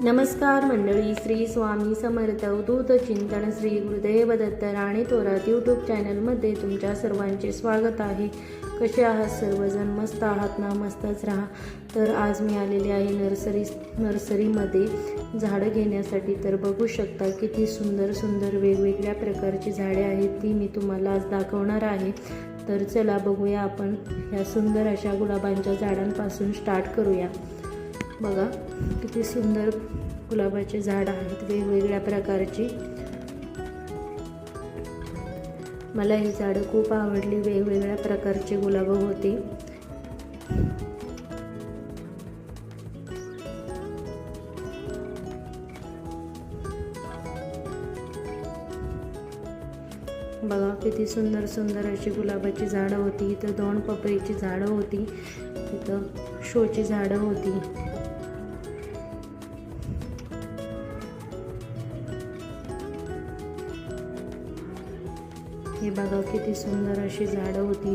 नमस्कार मंडळी, श्री स्वामी समर्थ अवधूत चिंतन श्री गुरुदेव दत्त राणे थोरात यूट्यूब चॅनलमध्ये तुमच्या सर्वांचे स्वागत आहे. कसे आहात सर्वजण? मस्त आहात ना? मस्तच राहा. तर आज मी आलेले आहे नर्सरीमध्ये झाडं घेण्यासाठी. तर बघू शकता किती सुंदर सुंदर वेगवेगळ्या प्रकारची झाडे आहेत, ती मी तुम्हाला आज दाखवणार आहे. तर चला बघूया, आपण ह्या सुंदर अशा गुलाबांच्या झाडांपासून स्टार्ट करूया. बघा किती सुंदर गुलाबाचे झाड आहेत वेगवेगळ्या प्रकारची. मला ही झाडं खूप आवडली. वेगवेगळ्या प्रकारचे गुलाब होते. बघा किती सुंदर सुंदर अशी गुलाबाची झाडं होती. इथं 2 पपईची झाडं होती. इथं शोची झाडं होती. हे बघा किती सुंदर अशी झाडं होती.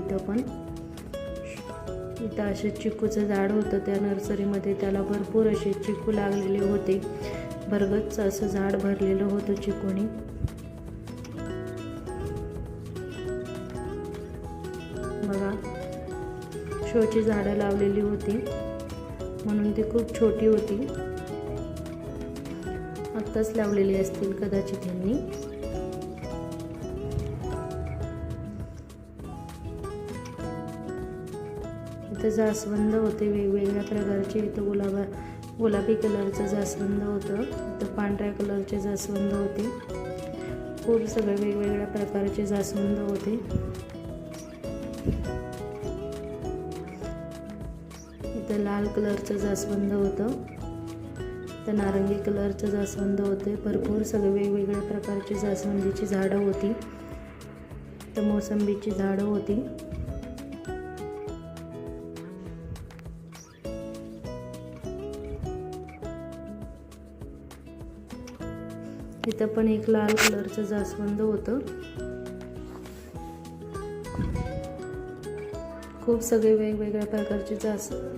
इथं असे चिकूचं झाड होतं त्या नर्सरीमध्ये. त्याला भरपूर असे चिकू लागलेले होते. भरगच्च असं झाड भरलेलं होतं चिकूनी. बघा शोची झाडं लावलेली होती म्हणून ती खूप छोटी होती. आत्ताच लावलेली असतील कदाचित त्यांनी. इथं जास्वंद होते वेगवेगळ्या प्रकारचे. इथं गुलाबी कलरचं जास्वंद होतं. इथं पांढऱ्या कलरचे जास्वंद होते. खूप सगळे वेगवेगळ्या प्रकारचे जास्वंद होते. इथं लाल कलरचं जास्वंद होतं. इथं नारंगी कलरचं जास्वंद होते. भरपूर सगळे वेगवेगळ्या प्रकारची जास्वंदीची झाडं होती. इथं मोसंबीची झाडं होती. इथं पण एक लाल कलरचं जास्वंद होतं. खूप सगळे वेगवेगळ्या प्रकारची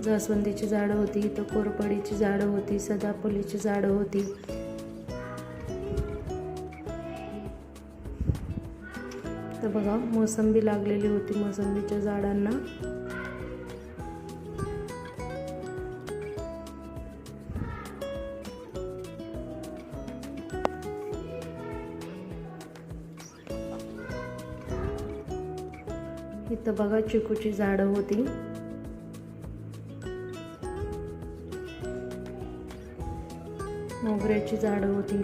जास्वंदीची झाडं होती. इथं कोरपडीची झाडं होती. सदाफुलीची झाडं होती. तर बघा मोसंबी लागलेली होती मोसंबीच्या झाडांना. इथं बघा चिकूची झाडं होती. मोगऱ्याची झाडं होती.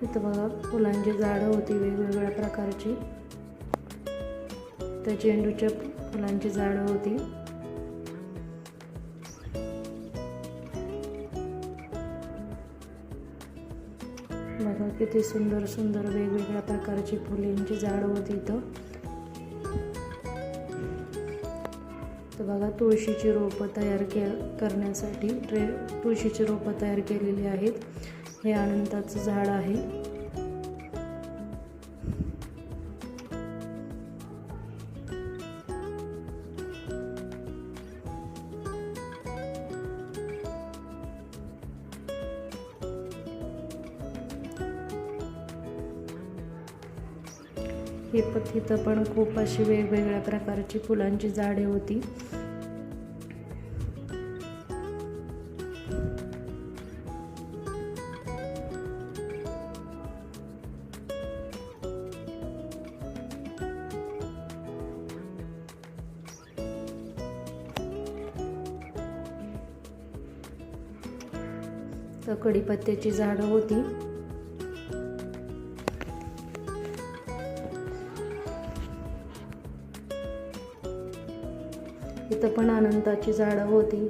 इथं बघा फुलांची झाडं होती वेगवेगळ्या प्रकारची. तर झेंडूच्या फुलांची झाडं होती. बघा किती सुंदर सुंदर वेगवेगळ्या प्रकारची फुलांची झाडं होती इथं. तर बघा तुळशीची रोपं तयार करण्यासाठी तुळशीची रोपं तयार केलेली आहेत. हे अनंताचं झाड आहे. हे तिथं पण खूप अशी वेगवेगळ्या प्रकारची फुलांची झाडे होती. तर कढीपत्त्याची झाडं होती. इथं पण अनंताची झाडं होती.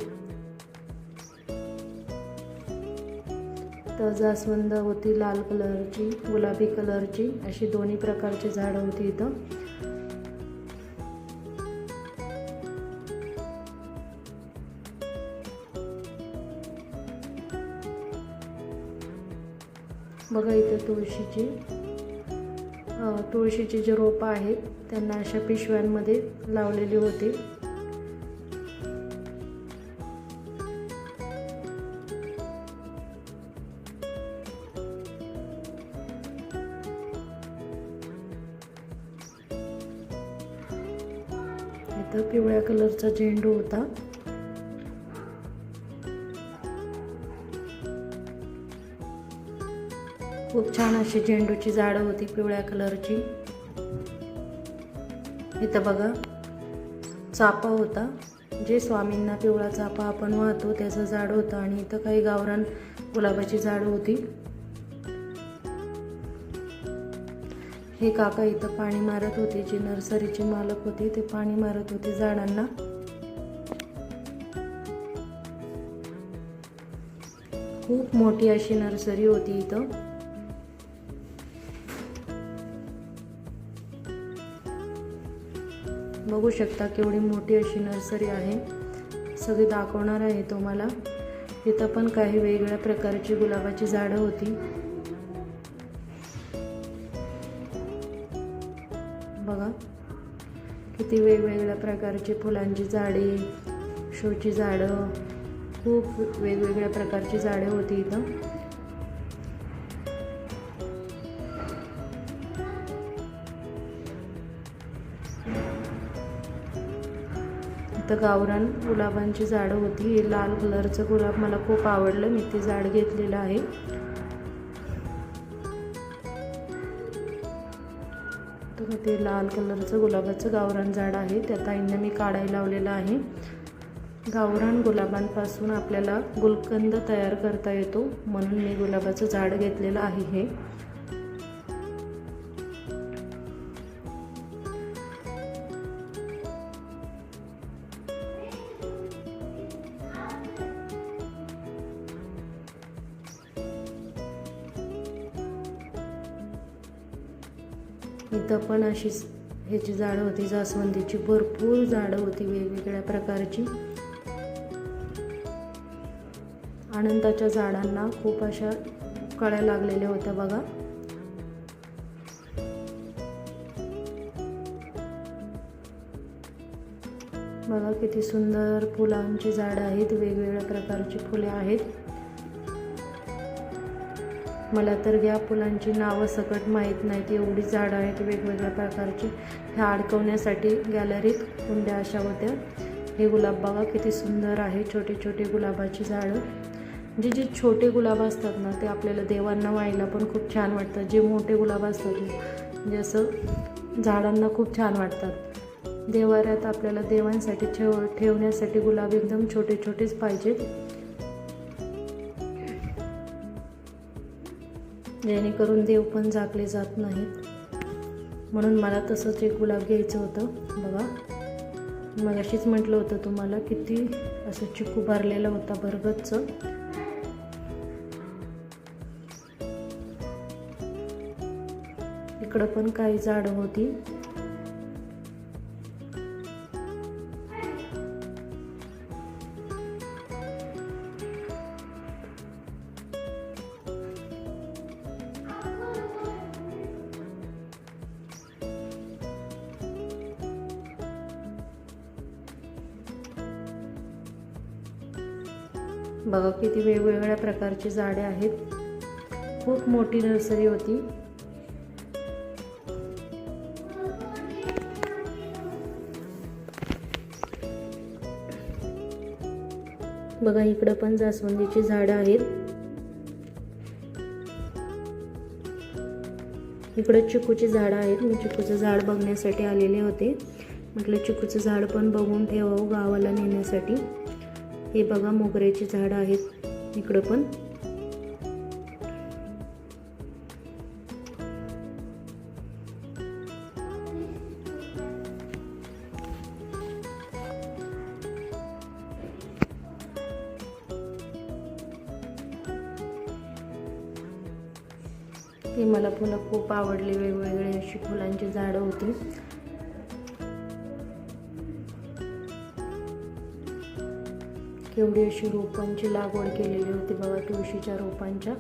तर जास्वंद होती लाल कलरची, गुलाबी कलरची, अशी दोन्ही प्रकारची झाडं होती इथं. बघा इथं तुळशीची जे रोपं आहेत त्यांना अशा पिशव्यांमध्ये लावलेली होती. इथं पिवळ्या कलरचा झेंडू होता. खूप छान अशी झेंडूची झाडं होती पिवळ्या कलरची. इथं बघा चाफा होता, जे स्वामींना पिवळा चाफा आपण वाहतो त्याचं झाड होतं. आणि इथं काही गावरान गुलाबाची झाडं होती. हे काका इथं पाणी मारत होते, जे नर्सरीचे मालक होते ते पाणी मारत होते झाडांना. खूप मोठी अशी नर्सरी होती इथं. बघू शकता केवढी मोठी अशी नर्सरी आहे. सगळी दाखवणार आहे तुम्हाला. इथं पण काही वेगवेगळ्या प्रकारची गुलाबाची झाडं होती. बघा किती वेगवेगळ्या प्रकारची फुलांची झाडे, शोची झाडं, खूप वेगवेगळ्या प्रकारची झाडे होती इथं. इथं गावरान गुलाबांची झाडं होती. हे लाल कलरचं गुलाब मला खूप आवडलं, मी ते झाड घेतलेलं आहे. तर ते लाल कलरचं गुलाबाचं गावरान झाड आहे, त्या ताईंना मी काढायला लावलेलं आहे. गावरान गुलाबांपासून आपल्याला गुलकंद तयार करता येतो, म्हणून मी गुलाबाचं झाड घेतलेलं आहे. हे इथं पण अशीच ह्याची झाडं होती, जास्वंदीची भरपूर झाडं होती वेगवेगळ्या प्रकारची. अनंताच्या झाडांना खूप अशा कळ्या लागलेल्या होत्या बघा. बघा किती सुंदर फुलांची झाडं आहेत, वेगवेगळ्या प्रकारची फुले आहेत. मला तर या फुलांची नावं सकट माहीत नाहीत, एवढी झाडं आहेत वेगवेगळ्या प्रकारची. ह्या अडकवण्यासाठी गॅलरीत कुंड्या अशा होत्या. हे गुलाब बघा किती सुंदर आहे, छोटे छोटे गुलाबाची झाडं. जे छोटे गुलाब असतात ना ते आपल्याला देवांना वाहायला पण खूप छान वाटतात. जे मोठे गुलाब असतात म्हणजे असं झाडांना खूप छान वाटतात. देवाऱ्यात आपल्याला देवांसाठी ठेवण्यासाठी गुलाब एकदम छोटे छोटेच पाहिजेत, जेणेकरून देव पण झाकले जात नाहीत. म्हणून मला तसंच एक गुलाब घ्यायचं होतं. बघा मग अशीच म्हटलं होतं तुम्हाला, किती असं चिकू भरलेलं होता बरगतचं. इकडं पण काही झाडं होती. बघा किती वेगवेगळ्या प्रकारची झाडे आहेत. खूप मोठी नर्सरी होती. बघा इकडं पण जास्वंदीची झाडं आहेत. इकडं चिकूची झाडं आहेत. मी चिकूचं झाड बघण्यासाठी आलेले होते. म्हटलं चिकूचं झाड पण बघून ठेवावं गावाला नेण्यासाठी. हे बघा मोगऱ्याची झाडं आहेत इकडं पण. ही मला फुलं खूप आवडली. वेगवेगळी अशी फुलांची झाडं होती. केवढी अशी रोपांची लागवड केलेली होती बघा, तुळशीच्या रोपांच्या.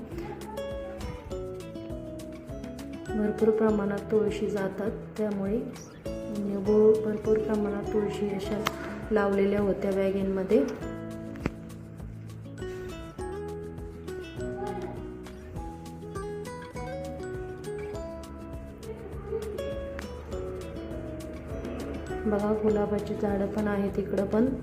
भरपूर प्रमाणात तुळशी जातात, त्यामुळे भरपूर प्रमाणात तुळशी अशा लावलेल्या होत्या बॅगेमध्ये. बघा गुलाबाची झाडं पण आहेत इकडं पण.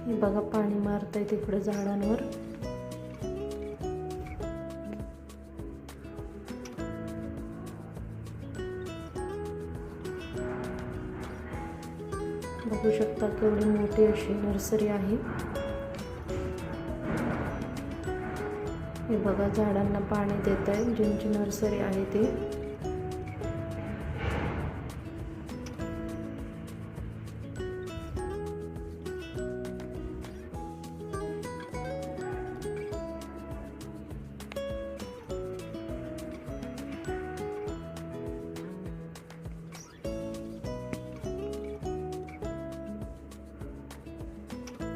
हे बघा पाणी मारताय तिकडं झाडांवर. बघू शकता केवढी मोठी अशी नर्सरी आहे. हे बघा झाडांना पाणी देत आहे, ज्यांची नर्सरी आहे ते.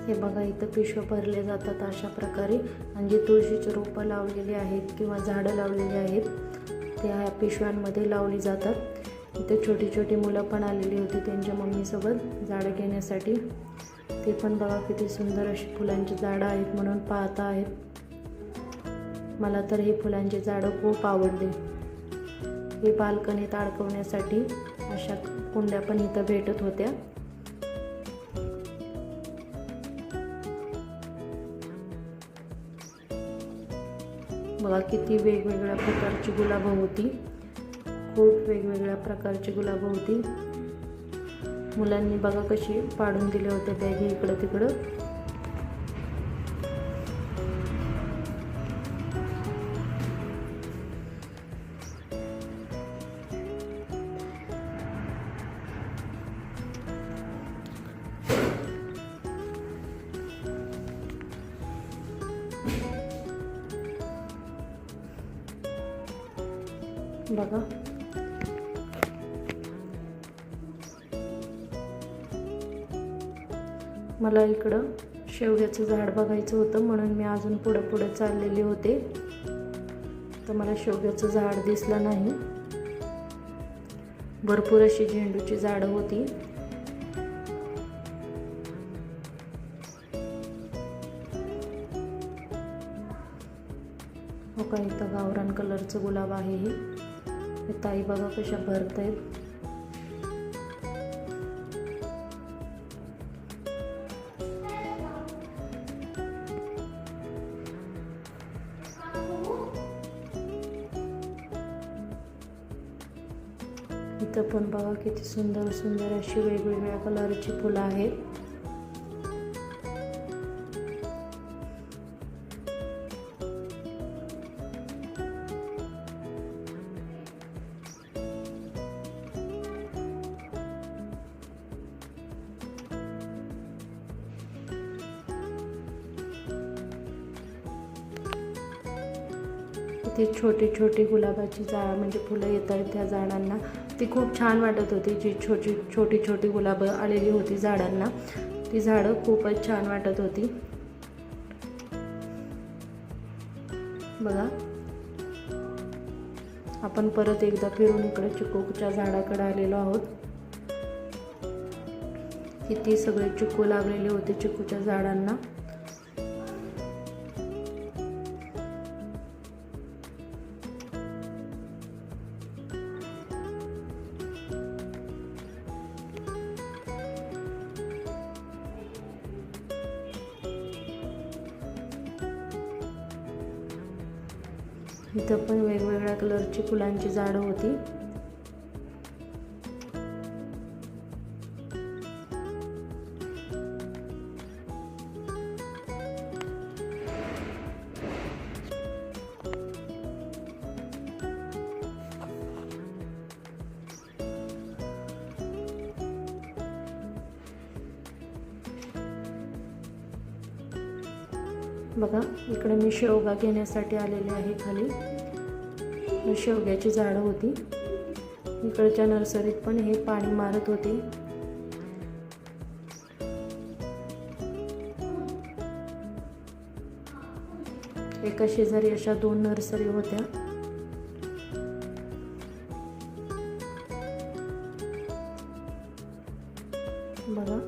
हे बघा इथं पिशव्या भरले जातात अशा प्रकारे, आणि जे तुळशीची रोपं लावलेली आहेत किंवा झाडं लावलेली आहेत ते ह्या पिशव्यांमध्ये लावली जातात. इथे छोटी छोटी मुलं पण आलेली होती त्यांच्या मम्मीसोबत झाडं घेण्यासाठी. ते पण बघा किती सुंदर अशी फुलांची झाडं आहेत म्हणून पाहत आहेत. मला तर ही फुलांची झाडं खूप आवडली. हे बाल्कनीत अडकवण्यासाठी अशा कुंड्या पण इथं भेटत होत्या. बघा किती वेगवेगळ्या प्रकारची गुलाबं होती, खूप वेगवेगळ्या प्रकारची गुलाबं होती. मुलांनी बघा कशी पाडून दिले होते बॅगी इकडं तिकडं. बघा मला इकडं शेवग्याचं झाड बघायचं होतं म्हणून मी अजून पुढे चाललेले होते, तर मला शेवग्याचं झाड दिसलं नाही. भरपूर अशी झेंडूची झाडं होती. हो का, इथं गावरान कलरचं गुलाब आहे. हे ताई बघा कशा भरत आहेत. इथं पण बघा किती सुंदर सुंदर अशी वेगवेगळ्या कलरची फुलं आहेत. ती छोटी छोटी गुलाबाची झाड म्हणजे फुलं येत आहेत त्या झाडांना, ती खूप छान वाटत होती. जी छोटी छोटी गुलाबं आलेली होती झाडांना, ती झाडं खूपच छान वाटत होती. बघा आपण परत एकदा फिरून इकडे चिकूच्या झाडाकडे आलेलो आहोत. किती सगळे चिकू लागलेले होते चिकूच्या झाडांना. इथं पण वेगवेगळ्या कलरची फुलांची झाडं होती. बघा इकडे मी शेवगा घेण्यासाठी आलेले आहे खाली. शेवग्याची झाडं होती. इकडच्या नर्सरीत पण हे पाणी मारत होते. एका शेजारी अशा 2 नर्सरी होत्या. बघा,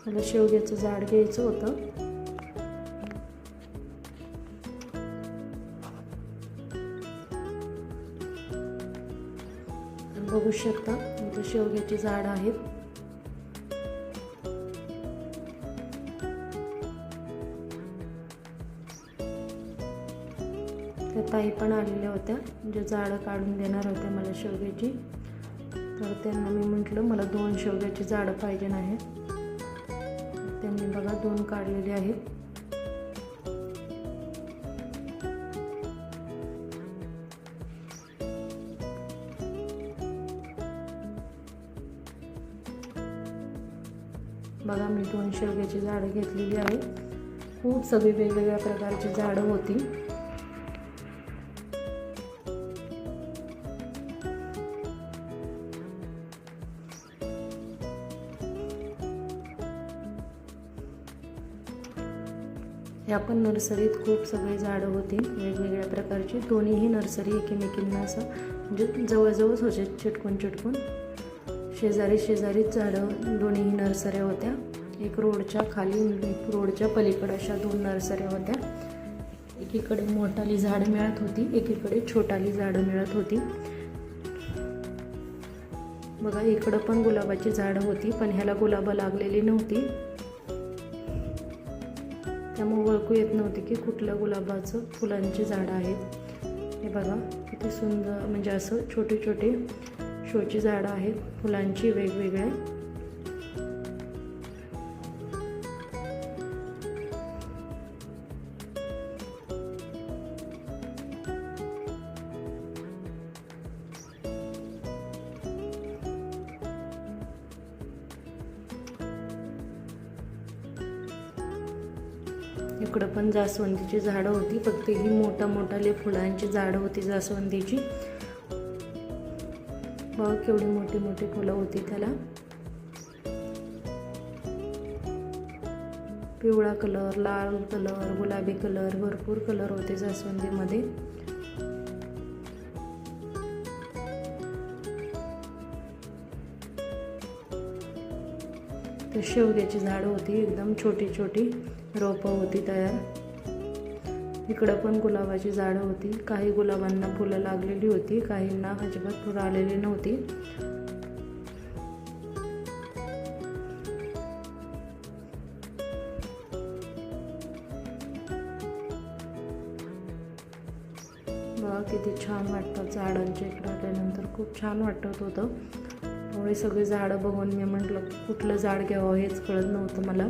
मला शेवग्याचं झाड घ्यायचं होतं. बघू शकता इथे शेवग्याची झाड आहेत. त्या ताई पण आलेल्या होत्या, जे झाडं काढून देणार होत्या मला शेवग्याची. तर त्यांना मी म्हटलं मला 2 शेवग्याची झाडं पाहिजे आहेत. त्यांनी बघा 2 काढलेली आहेत. बघा, मी 2 शेवग्याची झाडं घेतलेली आहेत. खूप सगळी वेगवेगळ्या प्रकारची झाडं होती. या पण नर्सरीत खूप सगळे झाडं होती वेगवेगळ्या प्रकारची. दोन्हीही नर्सरी एकमेकींना असं म्हणजे जवळजवळच होते, चिटकून शेजारी शेजारीच झाडं दोन्हीही नर्सऱ्या होत्या. एक रोडच्या खाली, एक रोडच्या पलीकडे अशा 2 नर्सऱ्या होत्या. एकीकडे मोठाली झाडं मिळत होती, एकीकडे छोटाली झाडं मिळत होती. बघा, इकडं पण गुलाबाची झाडं होती, पण ह्याला गुलाबं लागलेली नव्हती, त्यामुळे ओळखू येत नव्हती की कुठल्या गुलाबाचं फुलांची झाडं आहेत. हे बघा किती सुंदर, म्हणजे असं छोटे छोटे शोची झाडं आहेत फुलांची वेगवेगळे. इकडं पण जास्वंदीची झाडं होती, फक्त ही मोठाले फुलांची झाडं होती जास्वंदीची. बघा केवढी मोठी फुलं होती त्याला. पिवळा कलर, लाल कलर, गुलाबी कलर, भरपूर कलर होते जास्वंदीमध्ये. तर शेवग्याची झाडं होती, एकदम छोटी रोपं होती तयार. इकडं पण गुलाबाची झाडं होती. काही गुलाबांना फुलं लागलेली होती, काहींना अजिबात फुलं आलेली नव्हती. बघा किती छान वाटतं झाडांच्या इकडं आल्यानंतर. खूप छान वाटत होतं. एवढी सगळी झाडं बघून मी म्हटलं कुठलं झाड घ्यावं हेच कळत नव्हतं मला.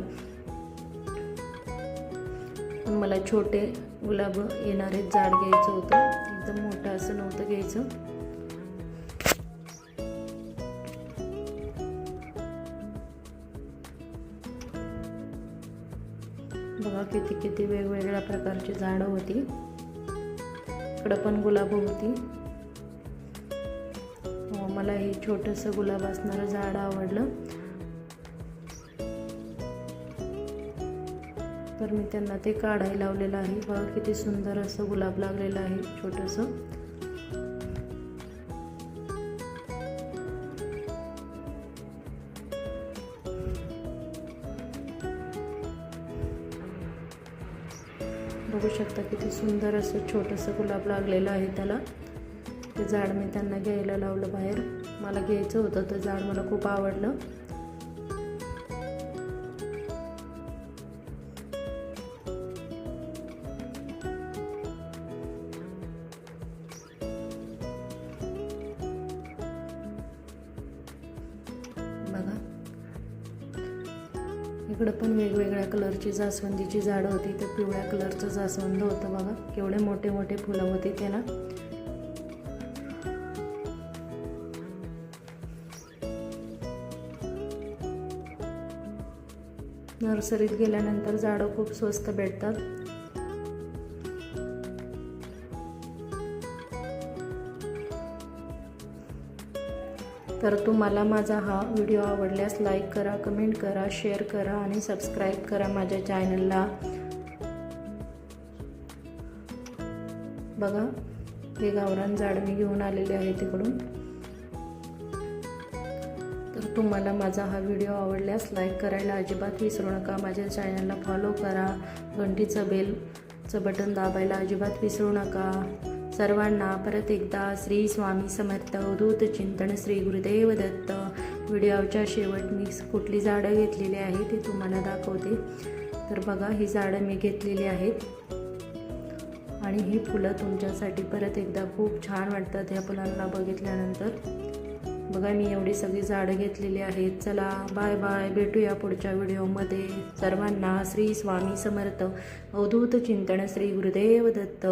पण मला छोटे गुलाब येणारे झाड घ्यायचं होतं, एकदम मोठं असं नव्हतं घ्यायचं. बघा किती वेगवेगळ्या प्रकारची झाडं होती. इकडं पण गुलाब होती. मला हे छोटंसं गुलाब असणारं झाड आवडलं, तर मी त्यांना ते काढायला लावलेलं आहे. बघा किती सुंदर असं गुलाब लागलेलं आहे छोटंसं. बघू शकता किती सुंदर असं छोटंसं गुलाब लागलेलं आहे त्याला. ते झाड मी त्यांना घ्यायला लावलं बाहेर. मला घ्यायचं होतं ते झाड, मला खूप आवडलं. बघा इकडं पण वेगवेगळ्या कलरची जास्वंदीची झाडं होती. ते पिवळ्या कलरचं जास्वंद होतं. बघा केवढे मोठे फुलं होती त्याला. नर्सरीत गेल्यानंतर झाडं खूप स्वस्त भेटतात. तर तुम्हाला माझा हा व्हिडिओ आवडल्यास लाईक करा, कमेंट करा, शेअर करा आणि सबस्क्राईब करा माझ्या चॅनलला. बघा, हे गावरान झाड मी घेऊन आलेले आहे तिकडून. तर तुम्हाला माझा हा व्हिडिओ आवडल्यास लाईक करायला अजिबात विसरू नका. माझ्या चॅनलला फॉलो करा. घंटीचं बेलचं बटन दाबायला अजिबात विसरू नका. सर्वांना परत एकदा श्री स्वामी समर्थ. अवधूत चिंतन श्री गुरुदेव दत्त. व्हिडिओच्या शेवट मी कुठली झाडं घेतलेली आहे ते तुम्हाला दाखवते. तर बघा, ही झाडं मी घेतलेली आहेत आणि ही फुलं तुमच्यासाठी परत एकदा खूप छान वाटतात ह्या फुलांना बघितल्यानंतर. बघा, मी एवढी सगळी झाडं घेतलेली आहेत. चला, बाय बाय, भेटूया पुढच्या व्हिडिओमध्ये. सर्वांना श्री स्वामी समर्थ. अवधूत चिंतन श्री गुरुदेव दत्त.